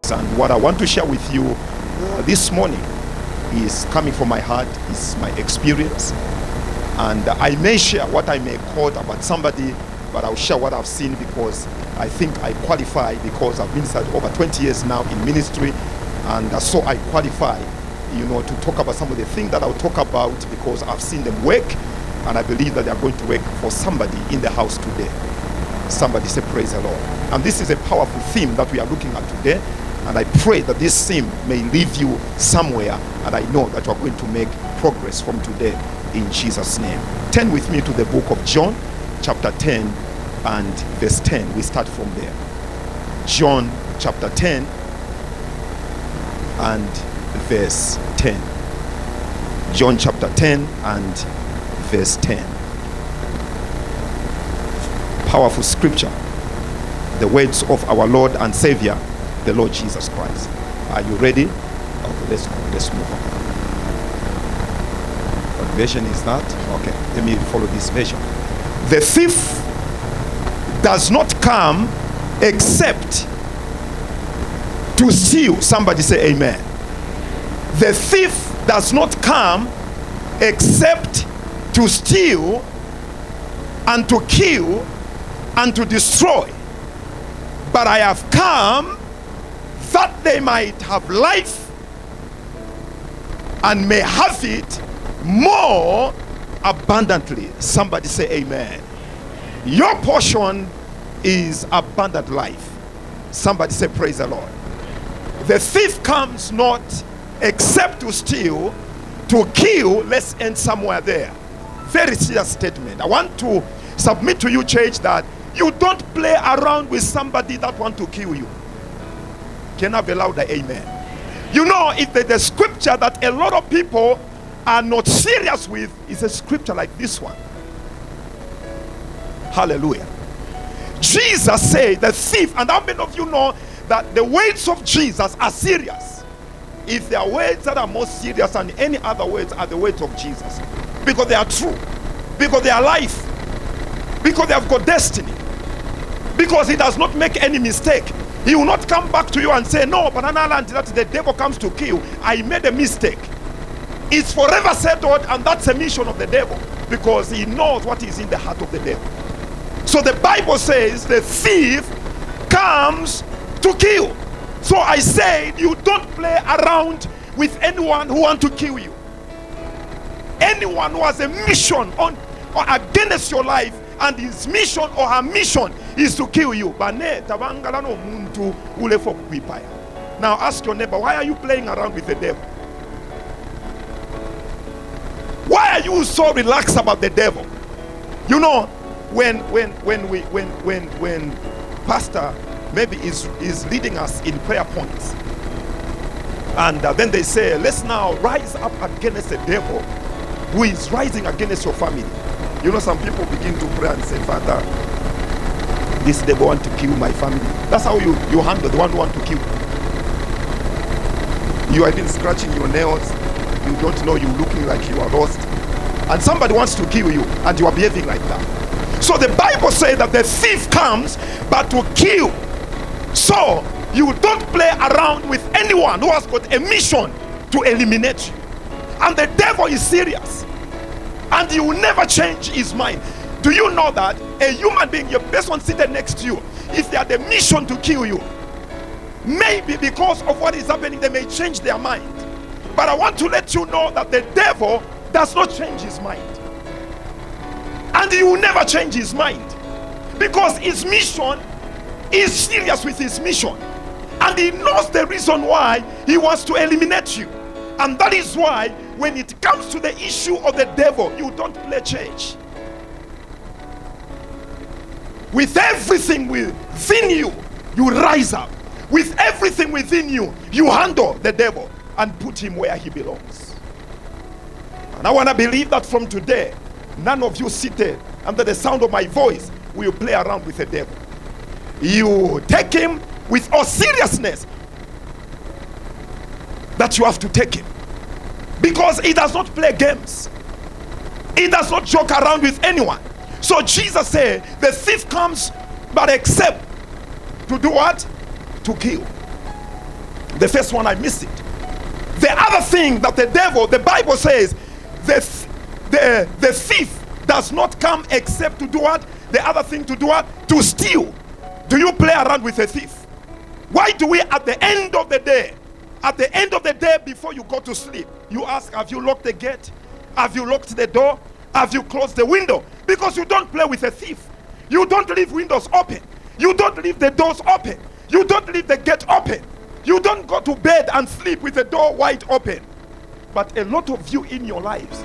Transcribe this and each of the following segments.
topics, and what I want to share with you this morning is coming from my heart, is my experience, and I may share what I may quote about somebody, but I'll share what I've seen because I think I qualify, because I've ministered over 20 years now in ministry, and so I qualify, to talk about some of the things that I'll talk about because I've seen them work, and I believe that they are going to work for somebody in the house today. Somebody say praise the Lord. And this is a powerful theme that we are looking at today, and I pray that this theme may leave you somewhere, and I know that you are going to make progress from today in Jesus' name. Turn with me to the book of John chapter 10 and verse 10. We start from there. John chapter 10 and verse 10. John chapter 10 and verse 10. Powerful scripture, the words of our Lord and Savior, the Lord Jesus Christ. Are you ready? Okay, let's move on. What version is that? Okay, let me follow this version. The thief does not come except to steal. Somebody say amen. The thief does not come except to steal and to kill and to destroy. But I have come that they might have life and may have it more abundantly. Somebody say amen. Your portion is abundant life. Somebody say praise the Lord. The thief comes not except to steal, to kill. Let's end somewhere there. Very serious statement. I want to submit to you, church, that you don't play around with somebody that want to kill you. Can I have a louder amen? If there's a scripture that a lot of people are not serious with, is a scripture like this one. Hallelujah. Jesus said the thief, and how many of you know that the words of Jesus are serious? If there are words that are more serious than any other words, are the words of Jesus, because they are true, because they are life, because they have got destiny, because he does not make any mistake. He will not come back to you and say, no, banana land, that the devil comes to kill. I made a mistake. It's forever settled, and that's a mission of the devil, because he knows what is in the heart of the devil. So the Bible says the thief comes to kill. So I said, you don't play around with anyone who wants to kill you. Anyone who has a mission on or against your life, and his mission or her mission is to kill you. Now ask your neighbor, why are you playing around with the devil? Why are you so relaxed about the devil? When pastor maybe is leading us in prayer points, and then they say, let's now rise up against the devil who is rising against your family. Some people begin to pray and say, Father, this devil want to kill my family. That's how you handle the one who want to kill. You have been scratching your nails. You don't know, you're looking like you are lost, and somebody wants to kill you, and you are behaving like that. So the Bible says that the thief comes but to kill. So you don't play around with anyone who has got a mission to eliminate you. And the devil is serious, and he will never change his mind. Do you know that a human being, your person seated next to you, if they had a mission to kill you, maybe because of what is happening, they may change their mind. But I want to let you know that the devil does not change his mind, and he will never change his mind, because his mission is serious with his mission, and he knows the reason why he wants to eliminate you. And that is why when it comes to the issue of the devil, you don't play church. With everything within you, you rise up. With everything within you, you handle the devil and put him where he belongs. And I want to believe that from today, none of you seated under the sound of my voice will play around with the devil. You take him with all seriousness that you have to take him, because he does not play games. He does not joke around with anyone. So Jesus said the thief comes but except to do what? To kill. The first one, I missed it. The other thing that the devil, the Bible says, the thief does not come except to do what? The other thing to do what? To steal. Do you play around with a thief? Why do we, at the end of the day, before you go to sleep, you ask, have you locked the gate? Have you locked the door? Have you closed the window? Because you don't play with a thief. You don't leave windows open. You don't leave the doors open. You don't leave the gate open. You don't go to bed and sleep with the door wide open. But a lot of you in your lives,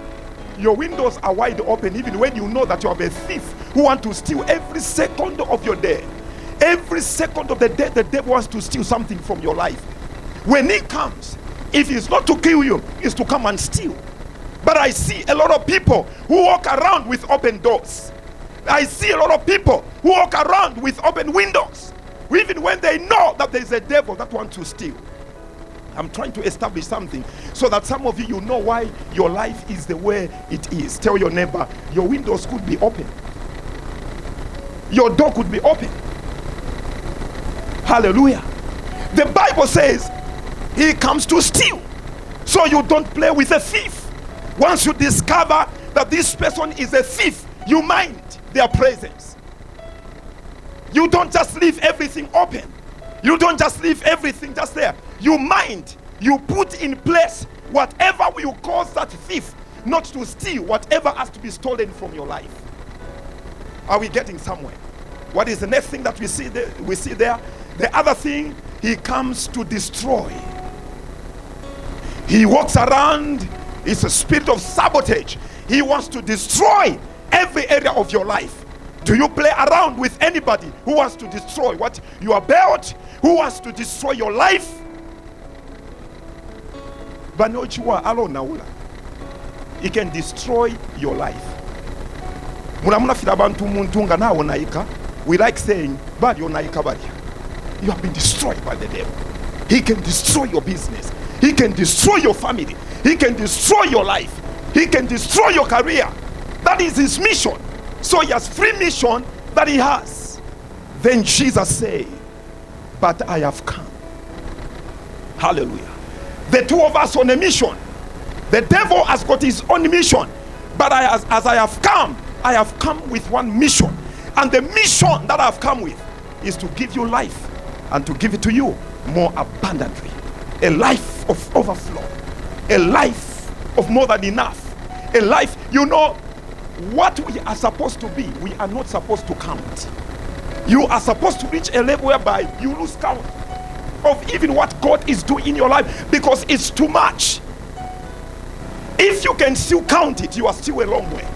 your windows are wide open even when you know that you have a thief who wants to steal every second of your day. Every second of the day, the devil wants to steal something from your life. When he comes, if it's not to kill you, it's to come and steal. But I see a lot of people who walk around with open doors. I see a lot of people who walk around with open windows, even when they know that there's a devil that wants to steal. I'm trying to establish something so that some of you know why your life is the way it is. Tell your neighbor, your windows could be open. Your door could be open. Hallelujah. The Bible says he comes to steal. So you don't play with a thief. Once you discover that this person is a thief, you mind their presence. You don't just leave everything open. You don't just leave everything just there. You mind. You put in place whatever will cause that thief not to steal whatever has to be stolen from your life. Are we getting somewhere? What is the next thing that we see there? The other thing, he comes to destroy. He walks around. It's a spirit of sabotage. He wants to destroy every area of your life. Do you play around with anybody who wants to destroy what you are built? Who wants to destroy your life? He can destroy your life. We like saying, you have been destroyed by the devil. He can destroy your business. He can destroy your family. He can destroy your life. He can destroy your career. That is his mission. So he has free mission that he has. Then Jesus said, but I have come. Hallelujah. The two of us on a mission. The devil has got his own mission. But as I have come with one mission. And the mission that I have come with is to give you life and to give it to you more abundantly. A life of overflow. A life of more than enough. A life, you know, what we are supposed to be, we are not supposed to count. You are supposed to reach a level whereby you lose count of even what God is doing in your life because it's too much. If you can still count it, you are still a long way.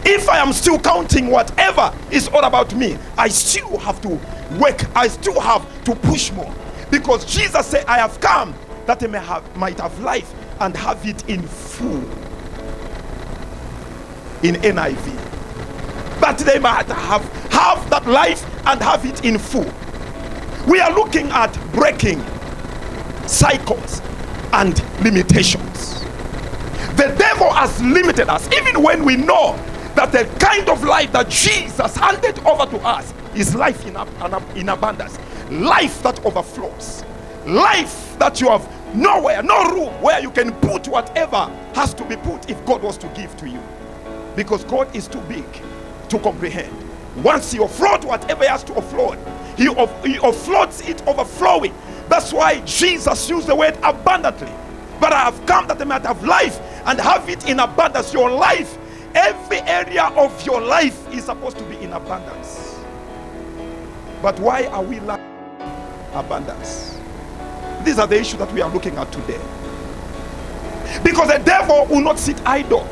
If I am still counting whatever is all about me, I still have to work. I still have to push more. Because Jesus said, I have come that they might have life and have it in full. In NIV. That they might have that life and have it in full. We are looking at breaking cycles and limitations. The devil has limited us, even when we know that the kind of life that Jesus handed over to us is life in abundance. Life that overflows. Life that you have nowhere, no room where you can put whatever has to be put if God was to give to you. Because God is too big to comprehend. Once he offloads whatever he has to offload, he offloads it overflowing. That's why Jesus used the word abundantly. But I have come that they might have life and have it in abundance. Your life, every area of your life is supposed to be in abundance. But why are we lacking abundance? These are the issues that we are looking at today. Because the devil will not sit idle.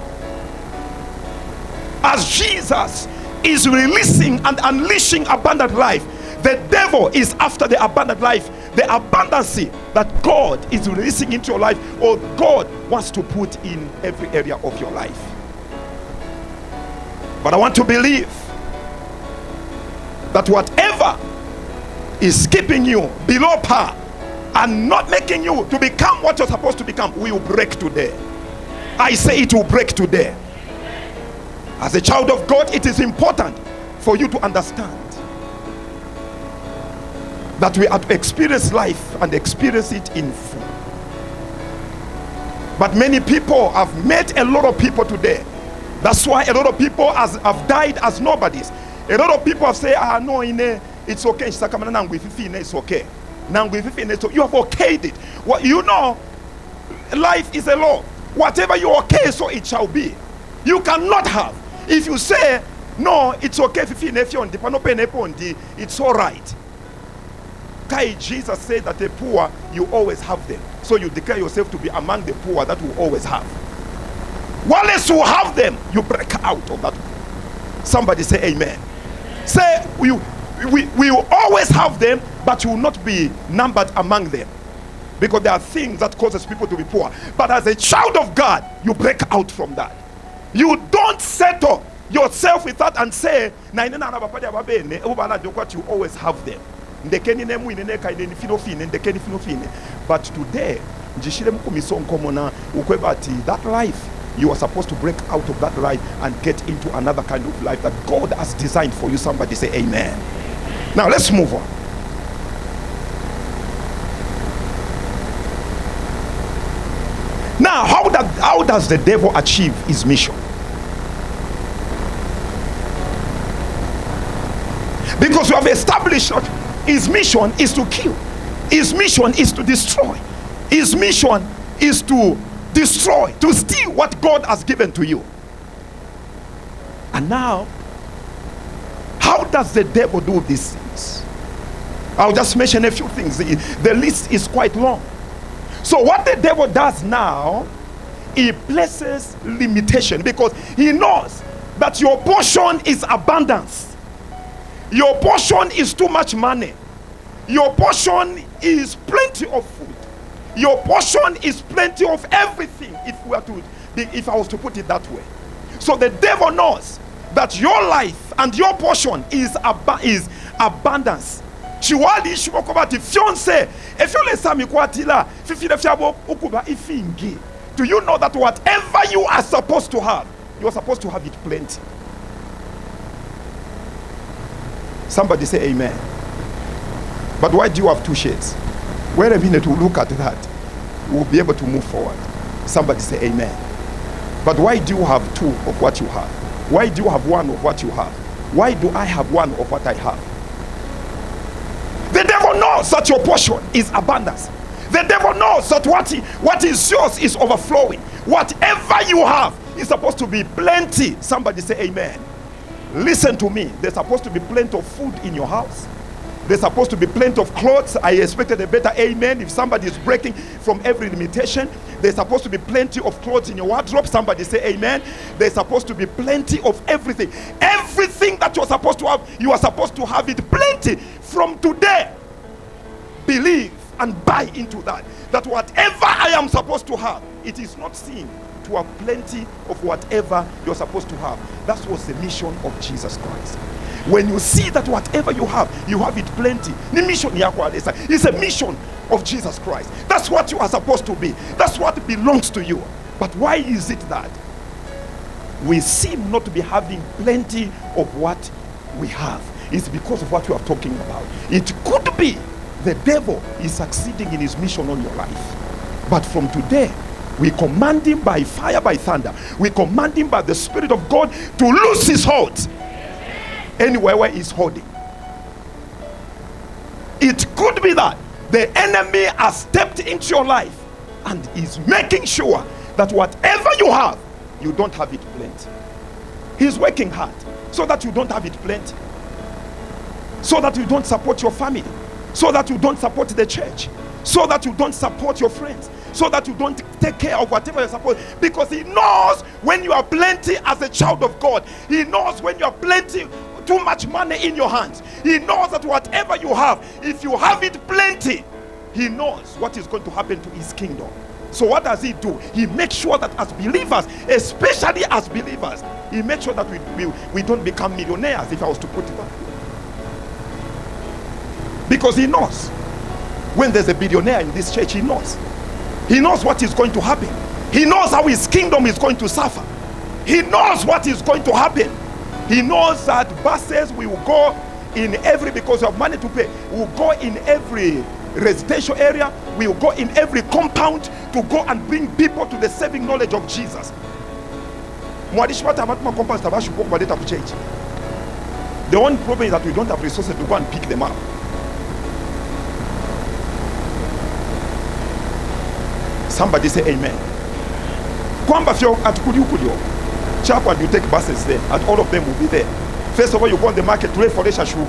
As Jesus is releasing and unleashing abundant life, the devil is after the abundant life, the abundancy that God is releasing into your life, or God wants to put in every area of your life. But I want to believe that whatever is keeping you below par and not making you to become what you're supposed to become will break today. I say it will break today. As a child of God, it is important for you to understand that we are to experience life and experience it in full. But many people have met a lot of people today. That's why a lot of people have died as nobodies. A lot of people have said, no, it's okay. It's okay. You have okayed it. Well, you know, life is a law. Whatever you okay, so it shall be. You cannot have. If you say, no, it's okay, it's all right. Jesus said that the poor, you always have them. So you declare yourself to be among the poor that will always have. While you have them, you break out of that. Somebody say amen. Say, we will always have them, but you will not be numbered among them. Because there are things that causes people to be poor. But as a child of God, you break out from that. You don't settle yourself with that and say, what you always have them. But today, that life, you are supposed to break out of that life and get into another kind of life that God has designed for you. Somebody say amen. Now let's move on. Now, how does the devil achieve his mission? Because we have established that his mission is to kill. His mission is to destroy. His mission is to destroy, to steal what God has given to you. And now, how does the devil do these things? I'll just mention a few things. The list is quite long. So what the devil does now, he places limitation, because he knows that your portion is abundance. Your portion is too much money. Your portion is plenty of food. Your portion is plenty of everything, if I was to put it that way. So the devil knows that your life and your portion is abundance. Do you know that whatever you are supposed to have, you are supposed to have it plenty? Somebody say amen. But why do you have two shades? Wait a minute, we'll look at that. We'll be able to move forward. Somebody say amen. But why do you have two of what you have? Why do you have one of what you have? Why do I have one of what I have? The devil knows that your portion is abundance. The devil knows that what is yours is overflowing. Whatever you have is supposed to be plenty. Somebody say amen. Listen to me. There's supposed to be plenty of food in your house. There's supposed to be plenty of clothes. I expected a better amen. If somebody is breaking from every limitation, there's supposed to be plenty of clothes in your wardrobe. Somebody say amen. There's supposed to be plenty of everything. Everything that you're supposed to have, you are supposed to have it plenty from today. Believe and buy into that. That whatever I am supposed to have, it is not sin to have plenty of whatever you're supposed to have. That was the mission of Jesus Christ. When you see that whatever you have it plenty. It's a mission of Jesus Christ. That's what you are supposed to be. That's what belongs to you. But why is it that we seem not to be having plenty of what we have? It's because of what we are talking about. It could be the devil is succeeding in his mission on your life. But from today, we command him by fire, by thunder. We command him by the Spirit of God to loose his hold anywhere where he's holding. It could be that the enemy has stepped into your life and is making sure that whatever you have, you don't have it plenty. He's working hard so that you don't have it plenty, so that you don't support your family, so that you don't support the church, so that you don't support your friends, so that you don't take care of whatever you're supposed. Because he knows when you are plenty as a child of God. He knows when you are plenty, too much money in your hands. He knows that whatever you have, if you have it plenty, he knows what is going to happen to his kingdom. So what does he do? He makes sure that as believers, especially as believers, he makes sure that we don't become millionaires, if I was to put it that way. Because he knows when there's a billionaire in this church, he knows what is going to happen. He knows how his kingdom is going to suffer. He knows what is going to happen. He knows that buses will go in every, because we have money to pay, we will go in every residential area, we will go in every compound to go and bring people to the saving knowledge of Jesus. The only problem is that we don't have resources to go and pick them up. Somebody say amen. Kwamba fyo atukudi chap, and you take buses there, and all of them will be there. First of all, you go on the market to wait for Resha sugar.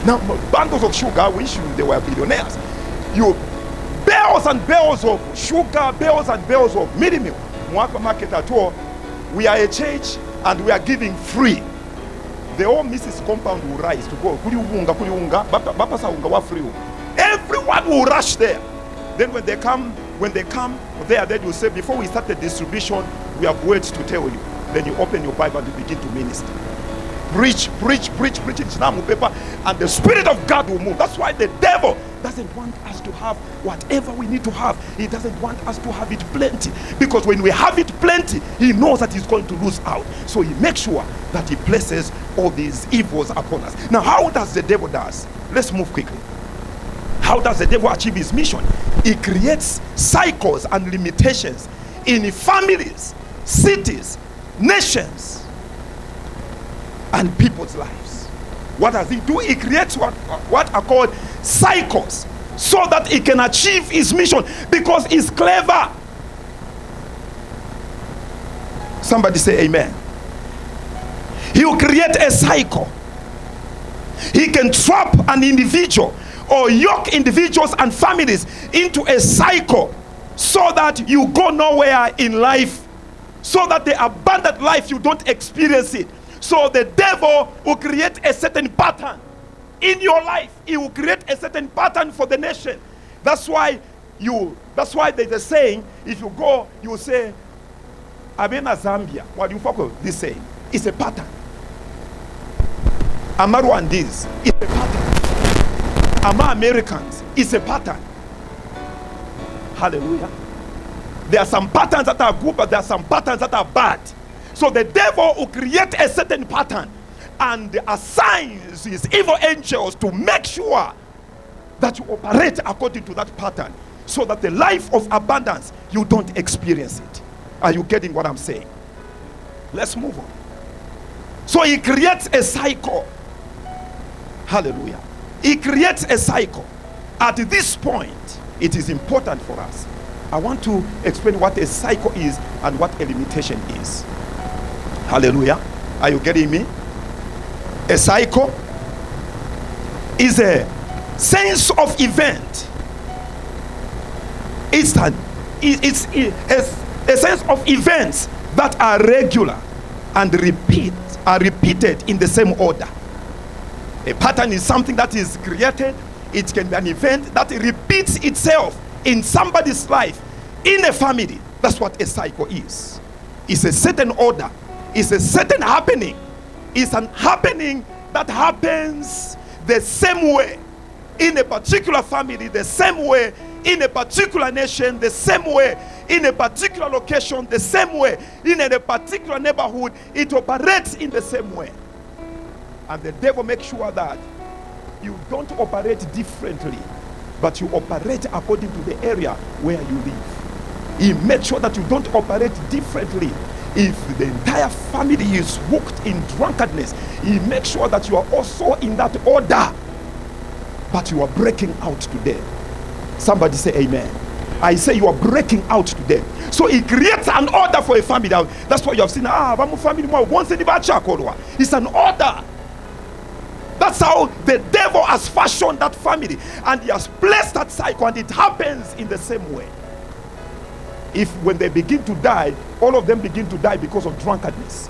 Now, bundles of sugar, I wish they were billionaires. You barrels and barrels of sugar, barrels and barrels of midi milk. Mwaka market at all. We are a church and we are giving free. The whole Mrs. Compound will rise to go. Everyone will rush there. Then when they come there, then you say, before we start the distribution, we have words to tell you. Then you open your Bible and you begin to minister. Preach in Islam paper, and the Spirit of God will move. That's why the devil doesn't want us to have whatever we need to have. He doesn't want us to have it plenty, because when we have it plenty, he knows that he's going to lose out. So he makes sure that he places all these evils upon us. Now, how does the devil does? Let's move quickly. How does the devil achieve his mission? He creates cycles and limitations in families, cities, nations, and people's lives. What does he do? He creates what are called cycles, so that he can achieve his mission, because he's clever. Somebody say amen. He will create a cycle. He can trap an individual or yoke individuals and families into a cycle, so that you go nowhere in life, so that the abundant life, you don't experience it. So the devil will create a certain pattern in your life. He will create a certain pattern for the nation. That's why there's a saying, if you go, you will say, Abena Zambia. What do you focus this saying? It's a pattern. Ama Rwandese, it's a pattern. Ama Americans, it's a pattern. Hallelujah. There are some patterns that are good, but there are some patterns that are bad. So the devil will create a certain pattern and assigns his evil angels to make sure that you operate according to that pattern, so that the life of abundance, you don't experience it. Are you getting what I'm saying? Let's move on. So he creates a cycle. Hallelujah. He creates a cycle. At this point, it is important for us. I want to explain what a cycle is and what a limitation is. Hallelujah. Are you getting me? A cycle is a sense of event. It's a sense of events that are regular and repeated in the same order. A pattern is something that is created. It can be an event that repeats itself in somebody's life, in a family. That's what a cycle is. It's a certain order. It's a certain happening. It's an happening that happens the same way in a particular family, the same way in a particular nation, the same way in a particular location, the same way in a particular neighborhood. It operates in the same way. And the devil makes sure that you don't operate differently, but you operate according to the area where you live. He makes sure that you don't operate differently. If the entire family is hooked in drunkenness, he makes sure that you are also in that order, but you are breaking out today. Somebody say amen. I say you are breaking out today. So he creates an order for a family. That's why you have seen, family. It's an order. That's how the devil has fashioned that family, and he has placed that cycle, and it happens in the same way. If when they begin to die, all of them begin to die because of drunkenness.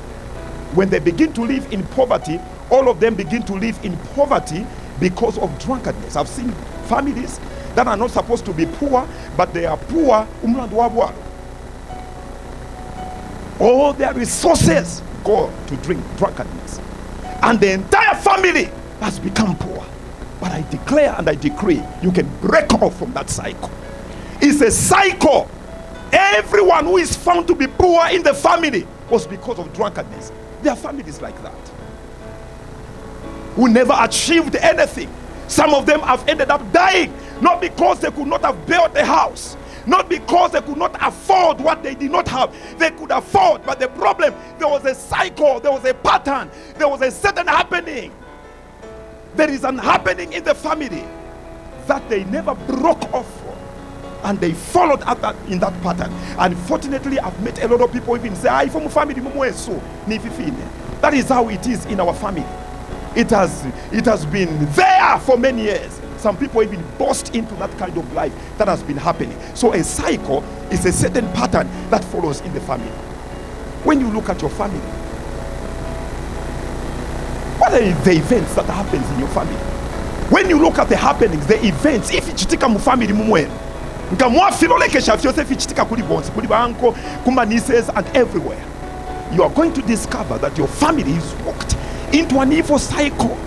When they begin to live in poverty, all of them begin to live in poverty because of drunkenness. I've seen families that are not supposed to be poor, but they are poor. All their resources go to drink drunkenness, and the entire family has become poor. But I declare and I decree, you can break off from that cycle. It's a cycle. Everyone who is found to be poor in the family was because of drunkenness. There are families like that. who never achieved anything. Some of them have ended up dying, not because they could not have built a house, not because they could not afford what they did not have. They could afford, but the problem, there was a cycle, there was a pattern, there was a certain happening. There is an happening in the family that they never broke off from, and they followed at that, in that pattern. Unfortunately, I've met a lot of people even say, "I from family so." That is how it is in our family. It has been there for many years. Some people even burst into that kind of life that has been happening. So a cycle is a certain pattern that follows in the family. When you look at your family, what are the events that happens in your family? When you look at the happenings, the events, if ichitika mu family mumwe, nkamwa filolekesha fyose ichitika kuli bonsi, kuli banko, kuma nieces and everywhere, you are going to discover that your family is walked into an evil cycle.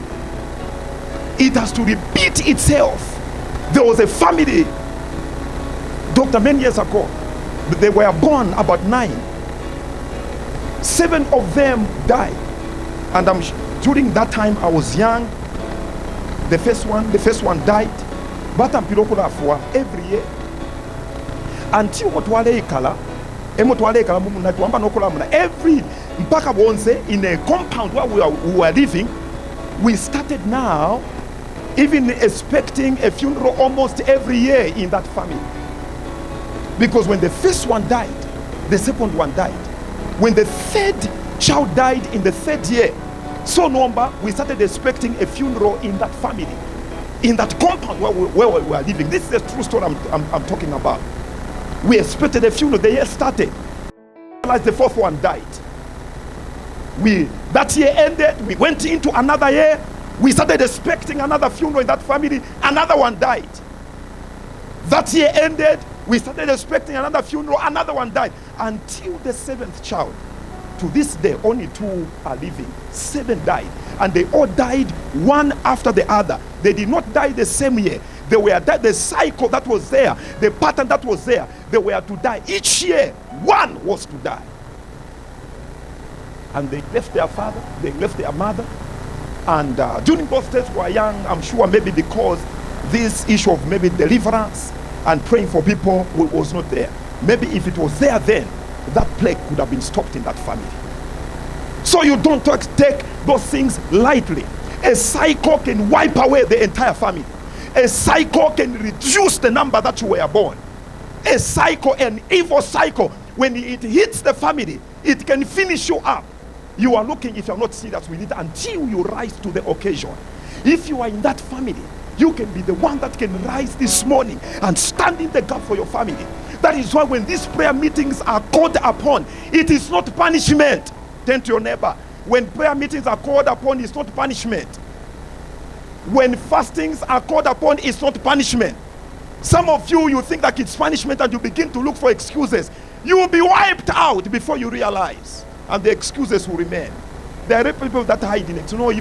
It has to repeat itself. There was a family, Doctor, many years ago. They were born about 9. 7 of them died. And during that time I was young. The first one died. But I'm for every year. Until every mpaka bonse in a compound where we were living, we started now even expecting a funeral almost every year in that family. Because when the first one died, the second one died. When the third child died in the 3rd year, so number, we started expecting a funeral in that family, in that compound where we were living. This is a true story I'm talking about. We expected a funeral. The year started. The 4th one died. That year ended. We went into another year. We started expecting another funeral in that family. Another one died. That year ended. We started expecting another funeral. Another one died. Until the 7th child. To this day, only 2 are living. 7 died. And they all died one after the other. They did not die the same year. They were dead. The cycle that was there, the pattern that was there, they were to die. Each year, one was to die. And they left their father, they left their mother. And during those days we were young, I'm sure maybe because this issue of maybe deliverance and praying for people was not there. Maybe if it was there then, that plague could have been stopped in that family. So you don't take those things lightly. A cycle can wipe away the entire family. A cycle can reduce the number that you were born. A cycle, an evil cycle, when it hits the family, it can finish you up. You are looking, if you are not serious with it, until you rise to the occasion. If you are in that family, you can be the one that can rise this morning and stand in the gap for your family. That is why when these prayer meetings are called upon, it is not punishment. Turn to your neighbor. When prayer meetings are called upon, it's not punishment. When fastings are called upon, it's not punishment. Some of you think that it's punishment and you begin to look for excuses. You will be wiped out before you realize. And the excuses will remain. There are people that hide in it. You know, and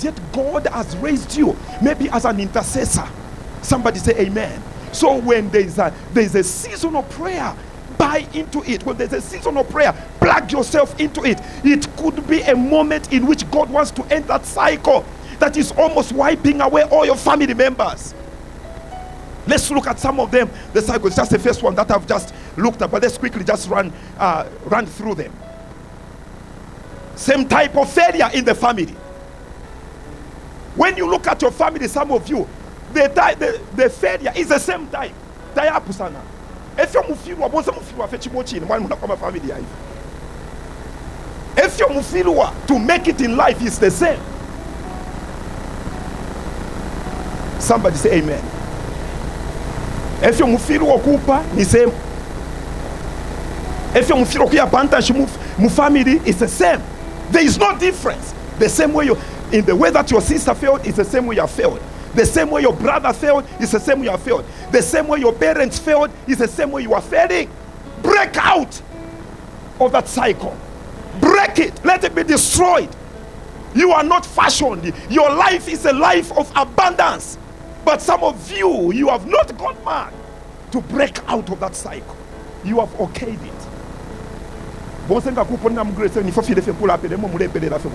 yet God has raised you, maybe as an intercessor. Somebody say amen. So when there's a season of prayer, buy into it. When there's a season of prayer, plug yourself into it. It could be a moment in which God wants to end that cycle that is almost wiping away all your family members. Let's look at some of them. The cycle is just the first one that I've just looked at, but let's quickly just run through them. Same type of failure in the family. When you look at your family, some of you, the failure is the same type. If you to make it in life is the same. Somebody say amen. If you kupa ni same. If you advantage mu family, it's the same. There is no difference. The same way in the way that your sister failed is the same way you have failed. The same way your brother failed is the same way you have failed. The same way your parents failed is the same way you are failing. Break out of that cycle. Break it. Let it be destroyed. You are not fashioned. Your life is a life of abundance. But some of you, you have not gone mad to break out of that cycle. You have okayed it. bonse ngakuponera mugrese nifo file fe kula apele mo mulepelera fe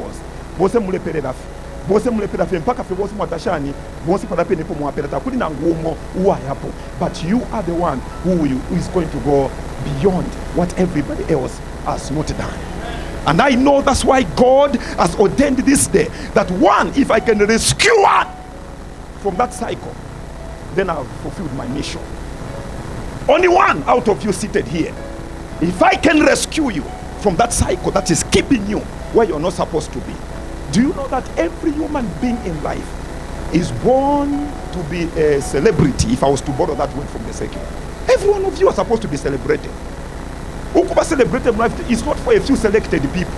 bonse mulepelera fe bonse mulepelera fe mpaka fe bonse mwatashani bonse padape nepo mwapelata kuli na ngumo uwa yapo, but you are the one who is going to go beyond what everybody else has not done. And I know that's why God has ordained this day, that one, if I can rescue one from that cycle, then I've fulfilled my mission. Only one out of you seated here, if I can rescue you from that cycle that is keeping you where you're not supposed to be. Do you know that every human being in life is born to be a celebrity, if I was to borrow that word from the secular? Every one of you are supposed to be celebrated. Ukuba celebrated life is not for a few selected people.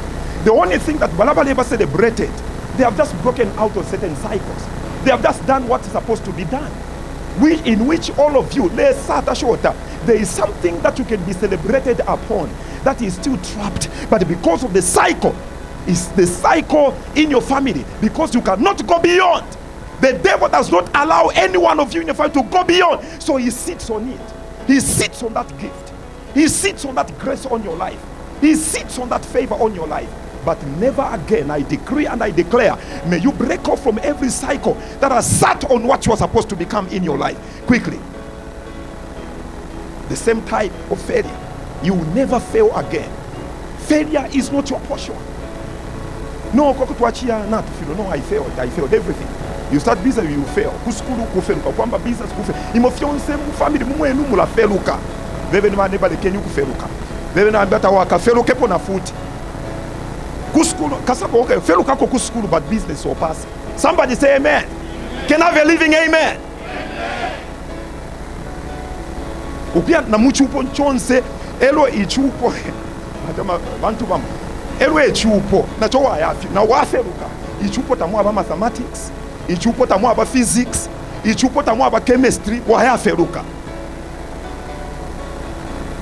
The only thing that Balaba ever celebrated, they have just broken out of certain cycles. They have just done what is supposed to be done. In which all of you, there is something that you can be celebrated upon that is still trapped, but because of the cycle, is the cycle in your family, because you cannot go beyond. The devil does not allow any one of you in your family to go beyond, so he sits on it. He sits on that gift. He sits on that grace on your life. He sits on that favor on your life. But never again, I decree and I declare, may you break off from every cycle that has sat on what you are supposed to become in your life. Quickly. The same type of failure. You will never fail again. Failure is not your portion. No, no, I failed everything. You start business, you fail. Kuskulu kufeluka, kwamba business kufeluka. Imofionse mu family mumwenu mula feluka. Veve ni maneba de kenyu kufeluka. Veve na ambata waka feluke po na futi. Kuskulu, kasako okay, feluka ko kuskulu, but business will pass. Somebody say amen. Can I have a living amen? Upia na muchupo nchonse, elo ichupo. Matama bantu bama. Elo ichupo, na chowa yafi, na wafeluka. Ichupo tamu aba mathematics. Ichupo tamu aba physics, ichupo tamu aba chemistry, waya feruka.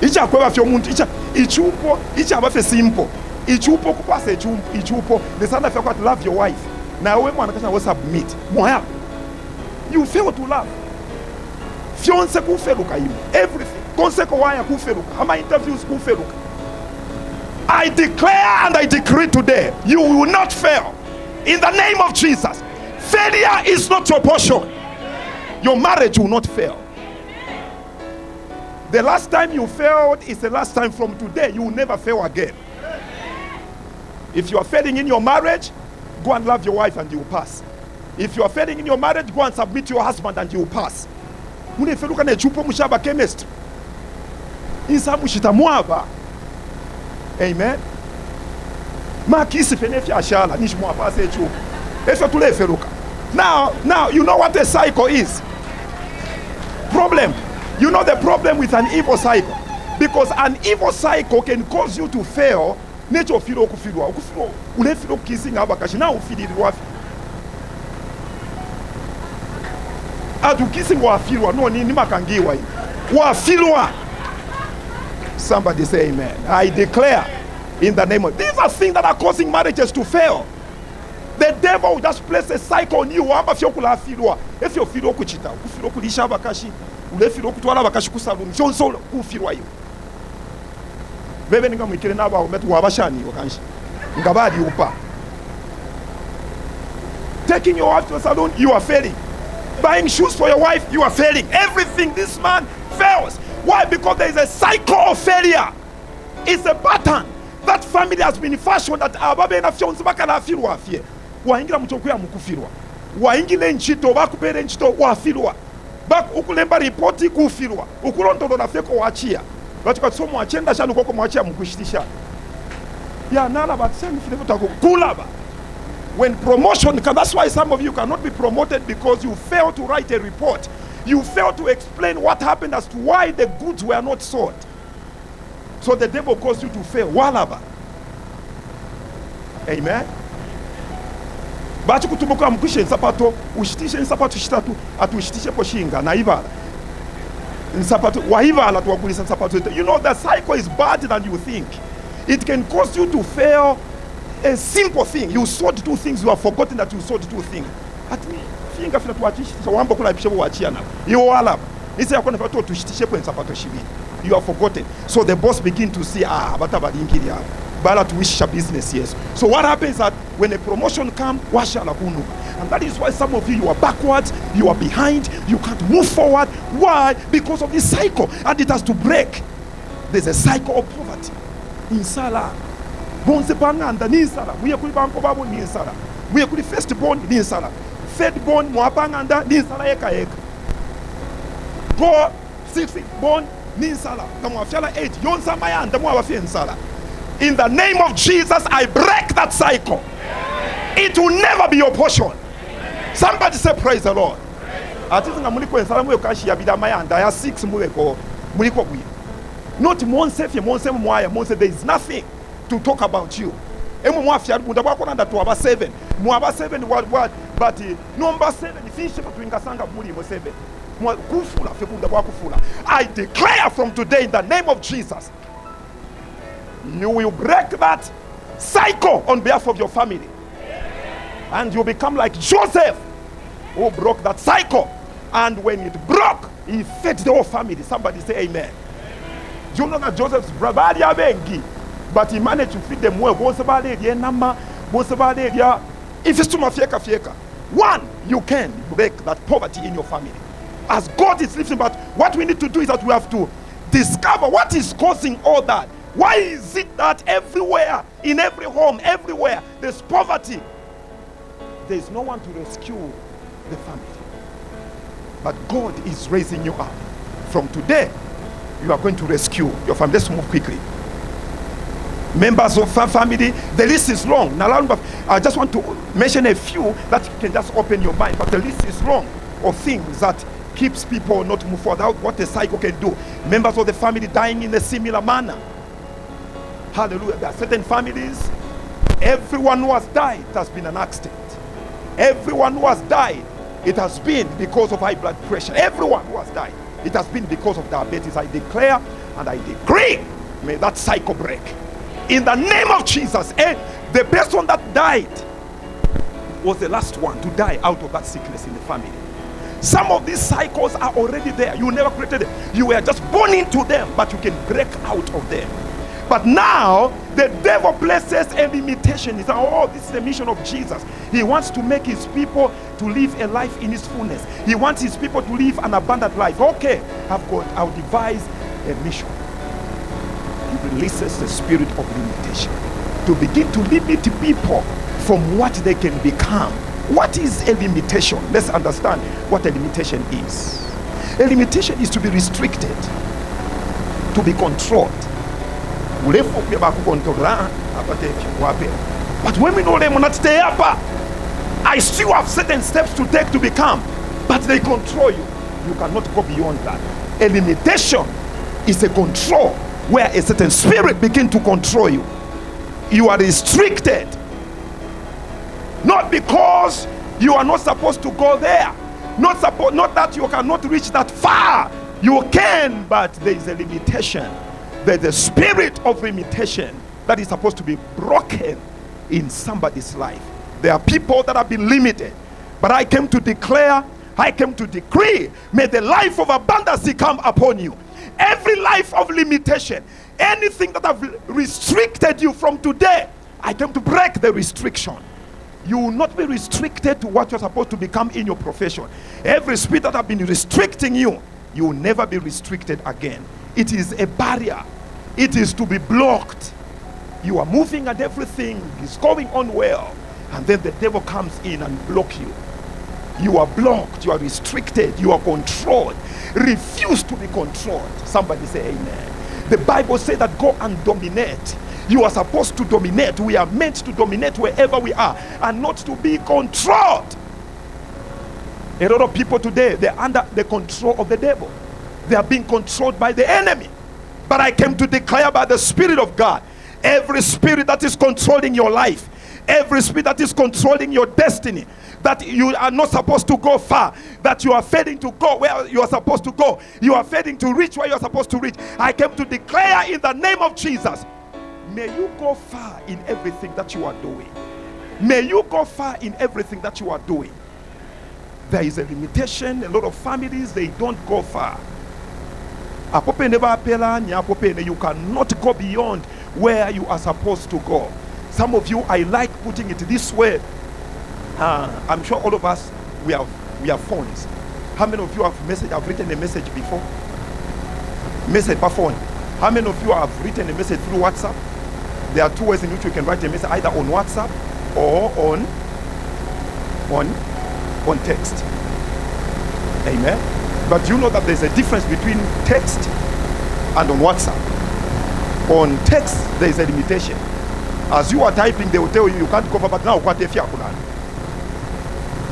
Icha kweba fyo muntu, ichupo, icha aba fe simple. Ichupo kupasa ichupo, the son of to love your wife. Na we mwana kasha wo submit. Moya. You fail to love. Fiance ku feruka you. Everything. Konseko waya ku feruka. Ama interviews ku feruka. I declare and I decree today, you will not fail. In the name of Jesus. Failure is not your portion. Your marriage will not fail. The last time you failed is the last time. From today. You will never fail again. If you are failing in your marriage, go and love your wife and you will pass. If you are failing in your marriage, go and submit to your husband and you will pass. Munefeluka ne chupo mushaba chemistry. Insa mushita muaba. Amen. Makisi fenefi ashala nish muaba se chupo. Efe tule feluka. Now, you know what a cycle is. Problem. You know the problem with an evil cycle. Because an evil cycle can cause you to fail. Nature filo kufilwa. Ule filo kissing abakashi. Now ufilwa. Atu kissing wa filwa. No, ni makangiwa. Wa filwa. Somebody say amen. I declare in the name of... These are things that are causing marriages to fail. The devil will just place a cycle on you. If you feel kuchita, ufilo kulisha abakashi, ule filo kutwala abakashi kusaluni, jonso ufilwa you. Veve ninga mwikile naba umetu wabashani wakanshi. Ngabadi upa. Taking your wife to a salon, you are failing. Buying shoes for your wife, you are failing. Everything this man fails. Why? Because there is a cycle of failure. It's a pattern. That family has been fashioned that ababe na fionzi baka na afirwa afie. Waingira mchoko ya mukufirwa. Waingile nchito bakupere nchito wafirwa. Bak ukulemba ripoti kufirwa. Ukuronto na feko wachia. Batika somo achenda shanu koko mwachia mukushitisha. Ya nana batseni filefu tako kulaba. When promotion comes, that's why some of you cannot be promoted, because you fail to write a report. You fail to explain what happened as to why the goods were not sold. So the devil caused you to fail. Walaba. Amen. Bachi kutumbuka mkushe nsapato, ushitishe nsapato shitatu, atu ushitishe poshinga, na ivala. Nsapato, wahivala tuwakulisa nsapato. You know, the cycle is bad than you think. It can cause you to fail a simple thing. You sold two things, you have forgotten that you sold two things. At me, finga fina tuwachishi, so wambo kula ipishebu wachiana. You walaba. Nisa yakona fatu tushitishe po nsapato shibini. You have forgotten. So the boss begin to see, bata balinkiri hapa. bala to wish business, yes. So what happens is that when a promotion comes, and that is why some of you are backwards, you are behind, you can't move forward. Why? Because of this cycle, and it has to break. There's a cycle of poverty. Insala. Bonse panganda ni insala. Muye kuli banko babo ni insala. Muye kuli firstborn ni insala. Thirdborn mwapanganda ni insala eka eka. Go sixthborn ni insala. Kamwafyala 8 yonsa mayanda mwabafye insala. In the name of Jesus, I break that cycle. It will never be your portion. Somebody say praise the Lord. Atizinga muliko insala muyo kashi ya bida mayanda ya 6 muweko muliko kuye. Not monse mwaya monse, there is nothing to talk about you. Emu mwafya mudabako nanda to aba 7. Mwaba 7 what but number 7 finishe tuingasanga muri mo 7. Kufula fekundabako fula. I declare from today in the name of Jesus, you will break that cycle on behalf of your family. And you become like Joseph, who broke that cycle. And when it broke, he fed the whole family. Somebody say amen. Do you know that Joseph's brother, but he managed to feed them well. If it's too much, one, you can break that poverty in your family. As God is lifting, but what we need to do is that we have to discover what is causing all that. Why is it that everywhere, in every home, everywhere, there's poverty? There is no one to rescue the family. But God is raising you up. From today, you are going to rescue your family. Let's move quickly. Members of family, the list is long. I just want to mention a few that you can just open your mind. But the list is long of things that keeps people not move forward. What a cycle can do. Members of the family dying in a similar manner. Hallelujah. There are certain families, everyone who has died has been an accident. Everyone who has died, it has been because of high blood pressure. Everyone who has died, it has been because of diabetes. I declare and I decree, may that cycle break. In the name of Jesus. The person that died was the last one to die out of that sickness in the family. Some of these cycles are already there. You never created them. You were just born into them, but you can break out of them. But now, the devil places a limitation. He says, oh, this is the mission of Jesus. He wants to make his people to live a life in his fullness. He wants his people to live an abundant life. Okay, I'll devise a mission. He releases the spirit of limitation to begin to limit people from what they can become. What is a limitation? Let's understand what a limitation is. A limitation is to be restricted, to be controlled. But when we know them will not stay up, I still have certain steps to take to become, but they control you. You cannot go beyond that. A limitation is a control where a certain spirit begins to control you. You are restricted, not because you are not supposed to go there, not that you cannot reach that far. You can, but there is a limitation. There's a spirit of limitation that is supposed to be broken in somebody's life. There are people that have been limited, but I came to declare, I came to decree, may the life of abundance come upon you. Every life of limitation, anything that have restricted you from today, I came to break the restriction. You will not be restricted to what you're supposed to become in your profession. Every spirit that have been restricting you, you will never be restricted again. It is a barrier. It is to be blocked. You are moving and everything is going on well, and then the devil comes in and block you. You are blocked, you are restricted, you are controlled. Refuse to be controlled. Somebody say amen. The Bible says that go and dominate. You are supposed to dominate. We are meant to dominate wherever we are and not to be controlled. A lot of people today, they're under the control of the devil. They are being controlled by the enemy. But I came to declare by the Spirit of God, every spirit that is controlling your life, every spirit that is controlling your destiny, that you are not supposed to go far, that you are failing to go where you are supposed to go, you are failing to reach where you are supposed to reach. I came to declare in the name of Jesus, may you go far in everything that you are doing. May you go far in everything that you are doing. There is a limitation. A lot of families, they don't go far. You cannot go beyond where you are supposed to go. Some of you, I like putting it this way. I'm sure all of us, we have phones. How many of you have written a message before? Message per phone. How many of you have written a message through WhatsApp? There are two ways in which you can write a message, either on WhatsApp or on text. Amen. But you know that there's a difference between text and on WhatsApp. On text, there is a limitation. As you are typing, they will tell you can't cover, but now what if you are?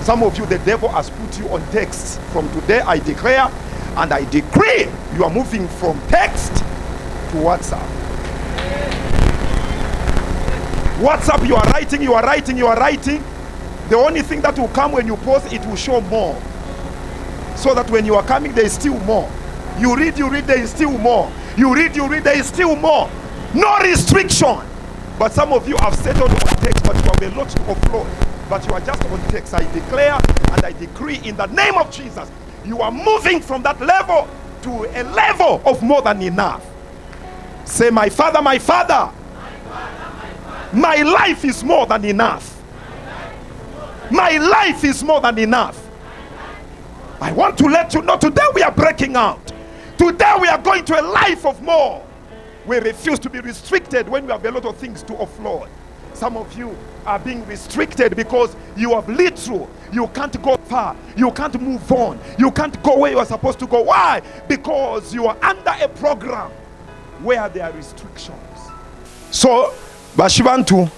Some of you, the devil has put you on text. From today, I declare and I decree you are moving from text to WhatsApp. WhatsApp, you are writing. The only thing that will come when you post, it will show more. So that when you are coming, there is still more. You read, there is still more. You read, there is still more. No restriction. But some of you have settled on text, but you have a lot to offload. But you are just on text. I declare and I decree in the name of Jesus, you are moving from that level to a level of more than enough. Say, my Father, my Father, my life is more than enough. My life is more than enough. I want to let you know today we are breaking out. Today we are going to a life of more. We refuse to be restricted when we have a lot of things to offload. Some of you are being restricted because you have lit through. You can't go far. You can't move on. You can't go where you are supposed to go. Why? Because you are under a program where there are restrictions. So, Bashibantu,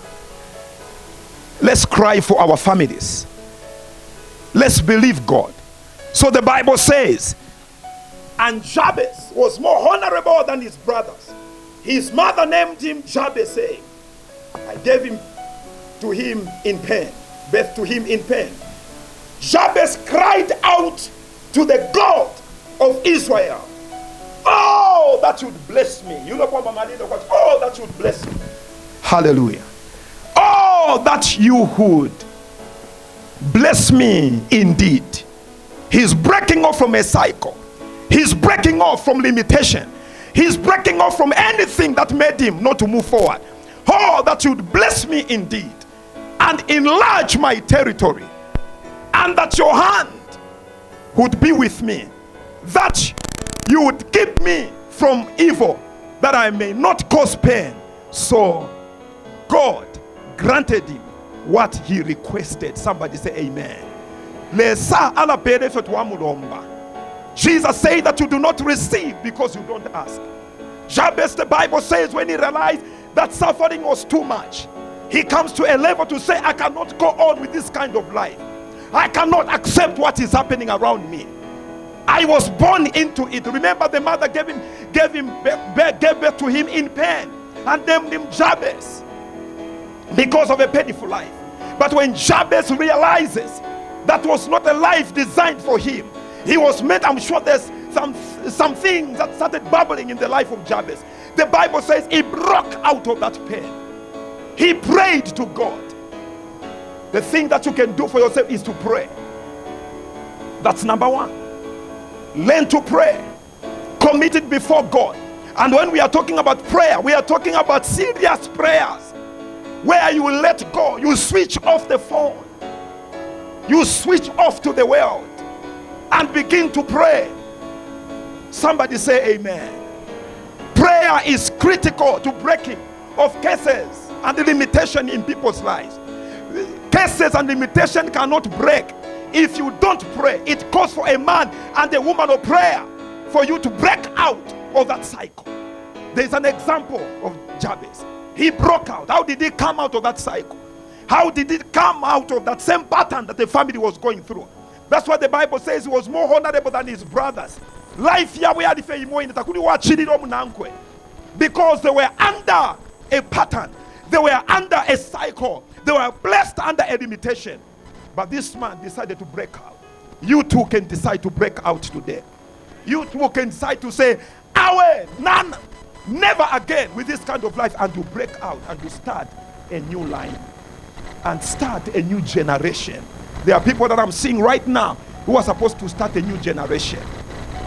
let's cry for our families. Let's believe God. So the Bible says, and Jabez was more honorable than his brothers. His mother named him Jabez, saying, I gave him to him in pain, birth to him in pain. Jabez cried out to the God of Israel, oh, that you'd bless me. You know what Mama did? Oh, that you'd bless me. Hallelujah. Oh, that you would bless me indeed. He's breaking off from a cycle. He's breaking off from limitation. He's breaking off from anything that made him not to move forward. Oh, that you'd bless me indeed and enlarge my territory, and that your hand would be with me, that you would keep me from evil, that I may not cause pain. So God granted him what he requested. Somebody say amen. Jesus said that you do not receive because you don't ask. Jabez, the Bible says, when he realized that suffering was too much, he comes to a level to say, I cannot go on with this kind of life. I cannot accept what is happening around me. I was born into it. Remember, the mother gave birth to him in pain and named him Jabez because of a painful life. But when Jabez realizes that was not a life designed for him, he was meant, I'm sure there's some things that started bubbling in the life of Jabez. The Bible says he broke out of that pain. He prayed to God. The thing that you can do for yourself is to pray. That's number one. Learn to pray. Commit it before God. And when we are talking about prayer, we are talking about serious prayers where you will let go. You switch off the phone. You switch off to the world and begin to pray. Somebody say amen. Prayer is critical to breaking of cases and limitation in people's lives. Cases and limitation cannot break if you don't pray. It calls for a man and a woman of prayer for you to break out of that cycle. There's an example of Jabez. He broke out. How did he come out of that cycle? How did he come out of that same pattern that the family was going through? That's what the Bible says. He was more honorable than his brothers. Life because they were under a pattern. They were under a cycle. They were blessed under a limitation. But this man decided to break out. You too can decide to break out today. You too can decide to say, away, none, never again with this kind of life, and to break out and to start a new line and start a new generation. There are people that I'm seeing right now who are supposed to start a new generation.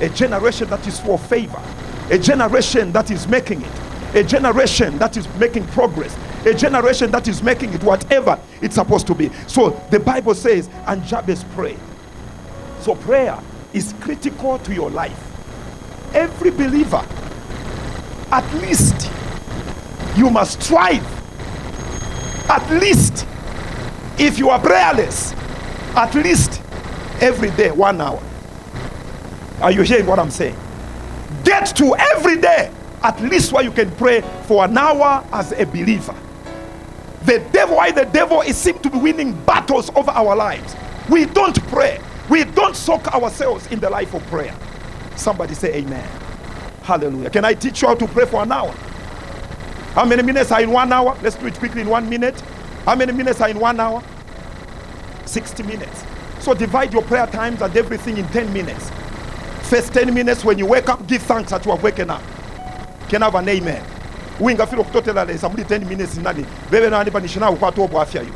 A generation that is for favor. A generation that is making it. a generation that is making progress, a generation that is making it whatever it's supposed to be. So the Bible says, and Jabez prayed. So prayer is critical to your life. Every believer, at least you must strive. At least, if you are prayerless, at least every day 1 hour. Are you hearing what I'm saying? Get to every day at least where you can pray for 1 hour as a believer. Why the devil is seem to be winning battles over our lives? We don't pray. We don't soak ourselves in the life of prayer. Somebody say amen. Hallelujah. Can I teach you how to pray for 1 hour? How many minutes are in 1 hour? Let's do it quickly in 1 minute. How many minutes are in 1 hour? 60 minutes. So divide your prayer times and everything in 10 minutes. First 10 minutes when you wake up, give thanks that you have woken up. Can I have an amen? Winga filo kutotela le somebody 10 minutes nani. Bebe na nipa nishina upato obo afya you.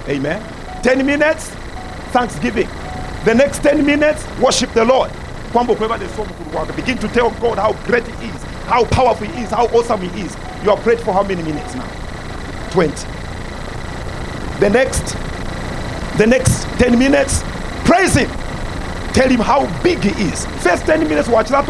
Amen. 10 minutes, thanksgiving. The next 10 minutes, worship the Lord. Begin to tell God how great He is, how powerful He is, how awesome He is. You are prayed for how many minutes now? 20. The next 10 minutes, praise Him. Tell Him how big He is. First 10 minutes, watch that.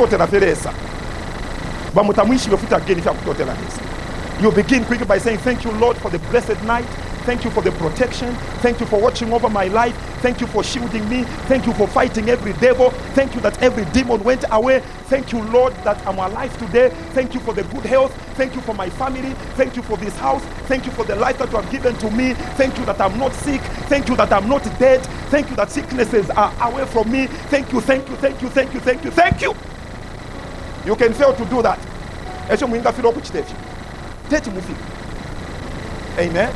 You begin quickly by saying, thank you, Lord, for the blessed night. Thank you for the protection. Thank you for watching over my life. Thank you for shielding me. Thank you for fighting every devil. Thank you that every demon went away. Thank you, Lord, that I'm alive today. Thank you for the good health. Thank you for my family. Thank you for this house. Thank you for the life that you have given to me. Thank you that I'm not sick. Thank you that I'm not dead. Thank you that sicknesses are away from me. Thank you, thank you, thank you, thank you, thank you, thank you. You can fail to do that. Amen.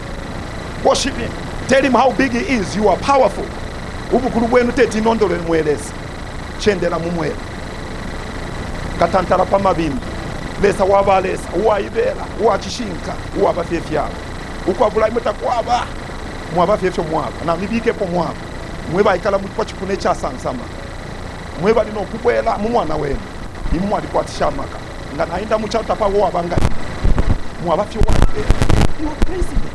Worship Him. Tell Him how big He is. You are powerful. Chendera mumwe katantara pamabimbi lesa wabalesa uwaibera uwachishinka uwabafefya ukwabula imeta kwaba mwabafefyo mwaba na mibike po mwaba mweba ikala mutwa chikune cha sansama mweba lino kubwela mumwana wenu imwa likwatisha maka ngana inda muchata pa wabanga mwabafyo waibera you are praising Him.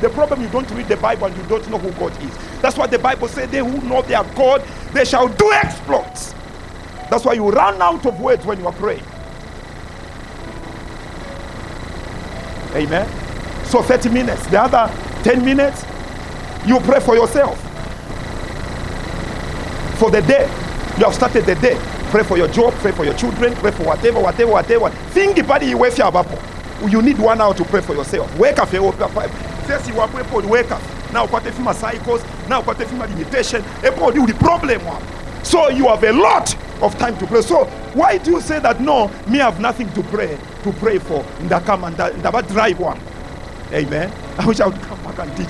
The problem, you don't read the Bible and you don't know who God is. That's why the Bible says they who know their God, they shall do exploits. That's why you run out of words when you are praying. Amen. So 30 minutes. The other 10 minutes, you pray for yourself. For the day. You have started the day. Pray for your job, pray for your children, pray for whatever. Think about it. You need 1 hour to pray for yourself. Wake up. First you are praying for wake up. Now what if my cycles? Now what if my limitation? The problem. So you have a lot of time to pray. So why do you say that no, me have nothing to pray for? Ndakam and that drive one. Amen. I wish I would come back and teach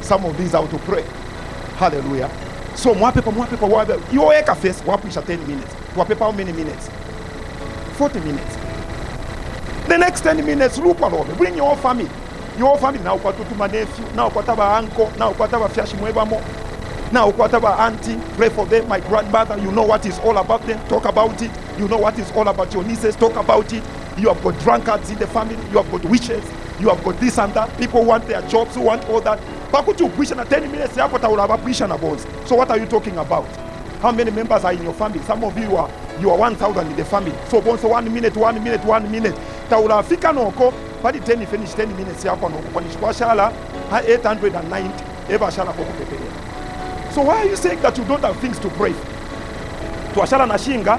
some of these how to pray. Hallelujah. So more people, you wake up first, 10 minutes. More people, how many minutes? 40 minutes. The next 10 minutes, look around. Bring your family. Your family now, what to my nephew, now what about uncle, now what about Fiashimwebamo, now what about auntie, pray for them, my grandmother, you know what is all about them, talk about it. You know what is all about your nieces, talk about it. You have got drunkards in the family, you have got witches, you have got this and that. People want their jobs, who want all that. But could you preach in 10 minutes? So what are you talking about? How many members are in your family? Some of you are 1,000 in the family. So once 1 minute. Taula fika noko, padi 10 finish 10 minutes yako noko kwa nishwa shala 890 eba shala kwa kupepele. So why are you saying that you don't have things to pray? To ashala na shinga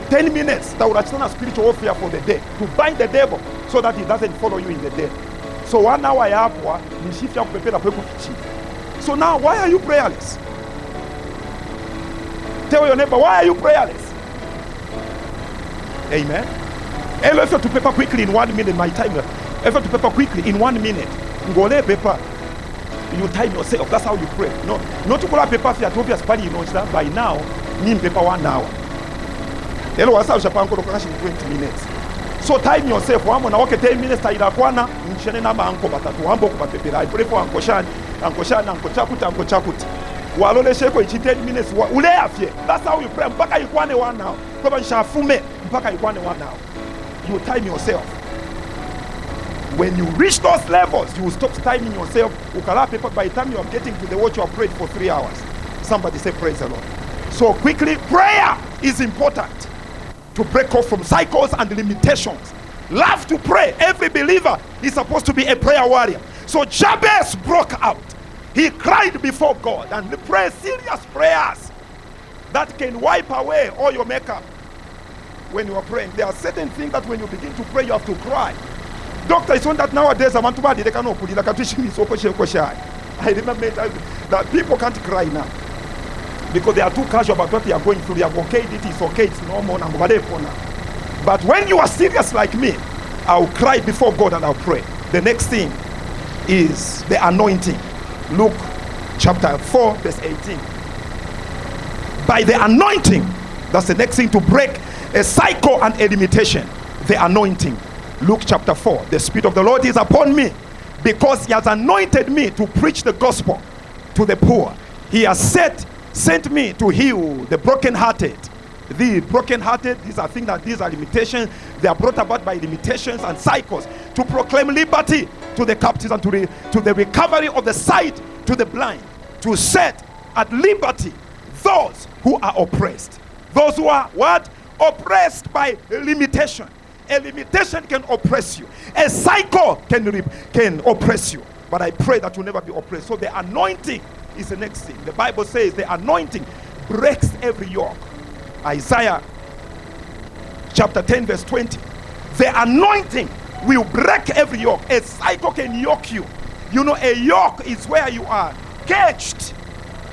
10 minutes taula chana spiritual warfare for the day to bind the devil so that he doesn't follow you in the day. So 1 hour ya hapo ni shift ya kupepela kwa kufichi. So now why are you prayerless? Tell your neighbor, why are you prayerless? Amen. Effort to paper quickly in 1 minute, my timer. Effort to paper quickly in 1 minute. Ngole paper. You time yourself. That's how you pray. No, not to pull up paper for your party, you know that by now, mean paper 1 hour. Hello, I saw Japan in 20 minutes. So time yourself. One when I walk 10 minutes, I kwana nchene na manko batatu. Hambo kwa paper. I pray for Uncle Chakut. Walole sheko 10 minutes. Ule afye. That's how you pray. Mpaka yikwane 1 hour. Kwa nshafume. mpaka ikwane 1 hour. You time yourself. When you reach those levels, you will stop timing yourself. Paper, by the time you are getting to the watch, you have prayed for 3 hours. Somebody say praise the Lord. So quickly, prayer is important to break off from cycles and limitations. Love to pray. Every believer is supposed to be a prayer warrior. So Jabez broke out. He cried before God and prayed serious prayers that can wipe away all your makeup when you are praying. There are certain things that when you begin to pray, you have to cry. Doctor, it's on that nowadays. I remember that people can't cry now because they are too casual about what they are going through. They are okay, it is okay, it's normal. But when you are serious like me, I'll cry before God and I'll pray. The next thing is the anointing. Luke chapter 4 verse 18. By the anointing, that's the next thing to break a cycle and a limitation. The anointing. Luke chapter 4. The Spirit of the Lord is upon me because he has anointed me to preach the gospel to the poor. He has sent me to heal the brokenhearted. The brokenhearted, these are things that these are limitations. They are brought about by limitations and cycles. To proclaim liberty to the captives and to the recovery of the sight to the blind. To set at liberty those who are oppressed. Those who are what? Oppressed by limitation. A limitation can oppress you. A cycle can oppress you. But I pray that you never be oppressed. So the anointing is the next thing. The Bible says the anointing breaks every yoke. Isaiah chapter 10 verse 20. The anointing will break every yoke. A cycle can yoke you. You know, a yoke is where you are caged.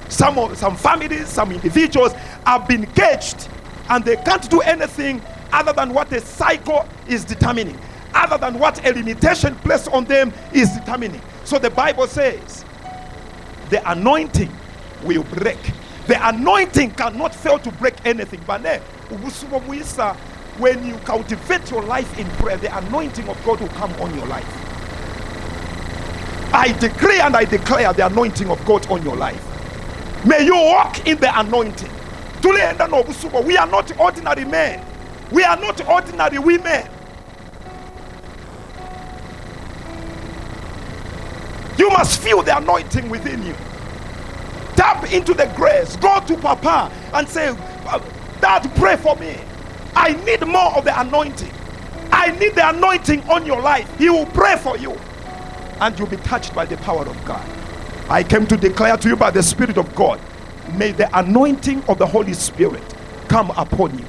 Some families, some individuals have been caged and they can't do anything other than what a cycle is determining, other than what a limitation placed on them is determining. So the Bible says the anointing will break. The anointing cannot fail to break anything. But when you cultivate your life in prayer, the anointing of God will come on your life. I decree and I declare the anointing of God on your life. May you walk in the anointing. We are not ordinary men. We are not ordinary women. You must feel the anointing within you. Tap into the grace. Go to Papa and say, Dad, pray for me. I need more of the anointing. I need the anointing on your life. He will pray for you. And you'll be touched by the power of God. I came to declare to you by the Spirit of God, may the anointing of the Holy Spirit come upon you.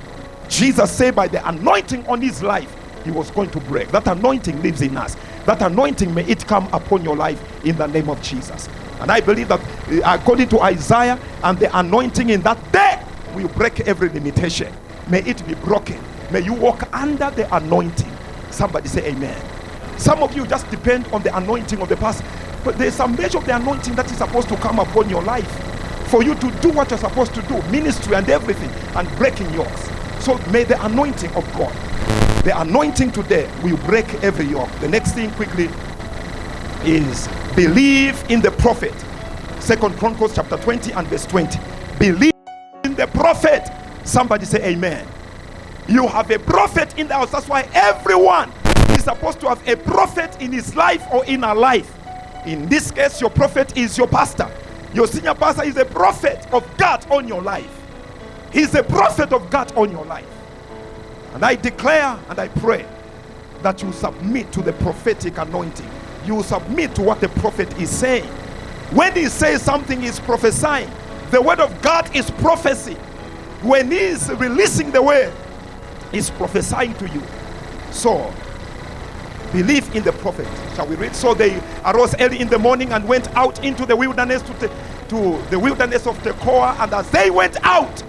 Jesus said by the anointing on his life, he was going to break. That anointing lives in us. That anointing, may it come upon your life in the name of Jesus. And I believe that according to Isaiah, and the anointing in that day will break every limitation. May it be broken. May you walk under the anointing. Somebody say amen. Some of you just depend on the anointing of the past, but there's some measure of the anointing that is supposed to come upon your life for you to do what you're supposed to do, ministry and everything, and breaking yokes. So may the anointing of God, the anointing today will break every yoke. The next thing quickly is believe in the prophet. 2 Chronicles chapter 20 and verse 20. Believe in the prophet. Somebody say amen. You have a prophet in the house. That's why everyone is supposed to have a prophet in his life or in her life. In this case, your prophet is your pastor. Your senior pastor is a prophet of God on your life. He's a prophet of God on your life. And I declare and I pray that you submit to the prophetic anointing. You submit to what the prophet is saying. When he says something, he's prophesying. The word of God is prophecy. When he is releasing the word, he's prophesying to you. So believe in the prophet. Shall we read? So they arose early in the morning and went out into the wilderness to the wilderness of Tekoa. And as they went out,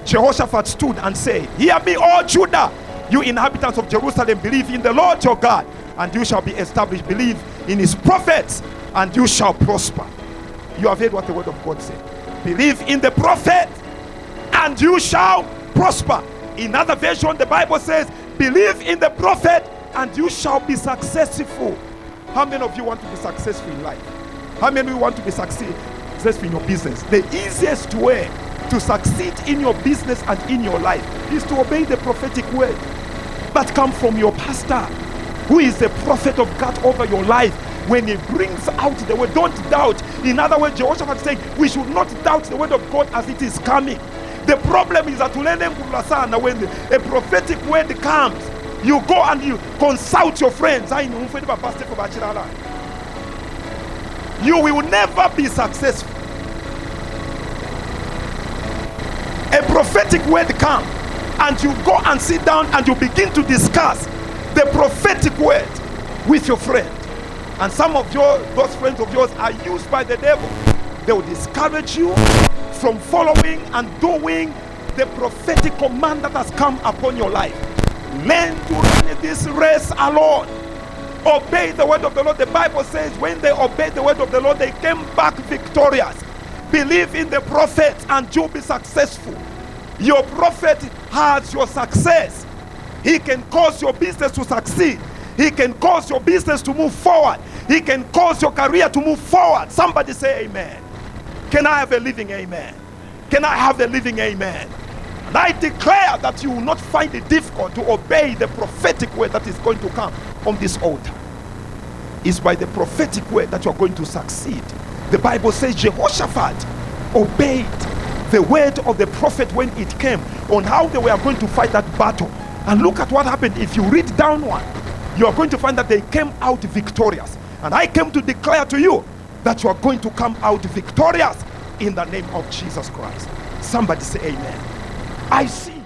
Jehoshaphat stood and said, hear me, all Judah, you inhabitants of Jerusalem, believe in the Lord your God, and you shall be established. Believe in his prophets, and you shall prosper. You have heard what the word of God said. Believe in the prophet, and you shall prosper. In another version, the Bible says, believe in the prophet, and you shall be successful. How many of you want to be successful in life? How many of you want to be successful in your business? The easiest way to succeed in your business and in your life is to obey the prophetic word that comes from your pastor, who is the prophet of God over your life. When he brings out the word, don't doubt. In other words, Jehoshaphat is saying we should not doubt the word of God as it is coming. The problem is that when a prophetic word comes, you go and you consult your friends. You will never be successful. A prophetic word comes and you go and sit down and you begin to discuss the prophetic word with your friend. And some of those friends of yours are used by the devil. They will discourage you from following and doing the prophetic command that has come upon your life. Learn to run this race alone. Obey the word of the Lord. The Bible says when they obeyed the word of the Lord, they came back victorious. Believe in the prophet and you'll be successful. Your prophet has your success. He can cause your business to succeed. He can cause your business to move forward. He can cause your career to move forward. Somebody say amen. Can I have a living amen? Can I have a living amen? And I declare that you will not find it difficult to obey the prophetic word that is going to come on this altar. It's by the prophetic word that you are going to succeed. The Bible says Jehoshaphat obeyed the word of the prophet when it came on how they were going to fight that battle. And look at what happened. If you read downward, you are going to find that they came out victorious. And I came to declare to you that you are going to come out victorious in the name of Jesus Christ. Somebody say amen. I see